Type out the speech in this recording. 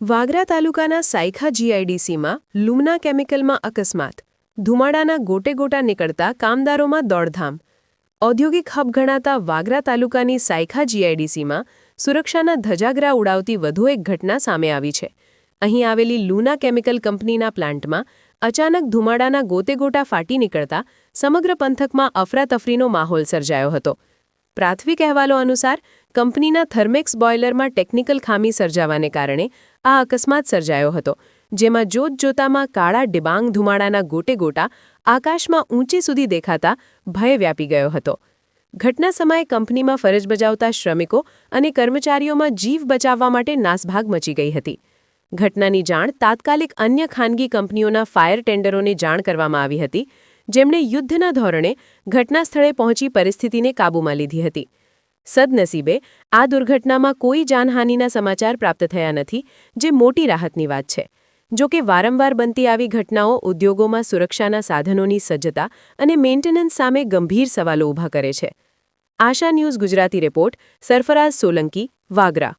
વાગરા તાલુકાના સાયખા જીઆઈડીસીમાં લુમના કેમિકલમાં અકસ્માત. ધુમાડાના ગોટેગોટા નીકળતા કામદારોમાં દોડધામ. ઔદ્યોગિક હબ ગણાતા વાગરા તાલુકાની સાયખા જીઆઈડીસીમાં સુરક્ષાના ધજાગરા ઉડાવતી વધુ એક ઘટના સામે આવી છે. અહીં આવેલી લુના કેમિકલ કંપનીના પ્લાન્ટમાં અચાનક ધુમાડાના ગોટેગોટા ફાટી નીકળતા સમગ્ર પંથકમાં અફરાતફરીનો માહોલ સર્જાયો હતો. પ્રાથમિક અહેવાલો અનુસાર કંપનીના થર્મેક્સ બોઇલરમાં ટેકનિકલ ખામી સર્જાવાને કારણે આ અકસ્માત સર્જાયો હતો, જેમાં જોતજોતામાં કાળા ડિબાંગ ધુમાડાના ગોટેગોટા આકાશમાં ઊંચે સુધી દેખાતા ભય વ્યાપી ગયો હતો. ઘટના સમયે કંપનીમાં ફરજ બજાવતા શ્રમિકો અને કર્મચારીઓમાં જીવ બચાવવા માટે નાસભાગ મચી ગઈ હતી. ઘટનાની જાણ તાત્કાલિક અન્ય ખાનગી કંપનીઓના ફાયર ટેન્ડરોને જાણ કરવામાં આવી હતી, જેમણે યુદ્ધના ધોરણે ઘટનાસ્થળે પહોંચી પરિસ્થિતિને કાબૂમાં લીધી હતી. સદનસીબે આ દુર્ઘટનામાં કોઈ જાનહાનિના સમાચાર પ્રાપ્ત થયા નથી, જે મોટી રાહતની વાત છે. જોકે વારંવાર બનતી આવી ઘટનાઓ ઉદ્યોગોમાં સુરક્ષાના સાધનોની સજ્જતા અને મેન્ટેનન્સ સામે ગંભીર સવાલો ઊભા કરે છે. આશા ન્યૂઝ ગુજરાતી રિપોર્ટ, સરફરાઝ સોલંકી, વાગરા.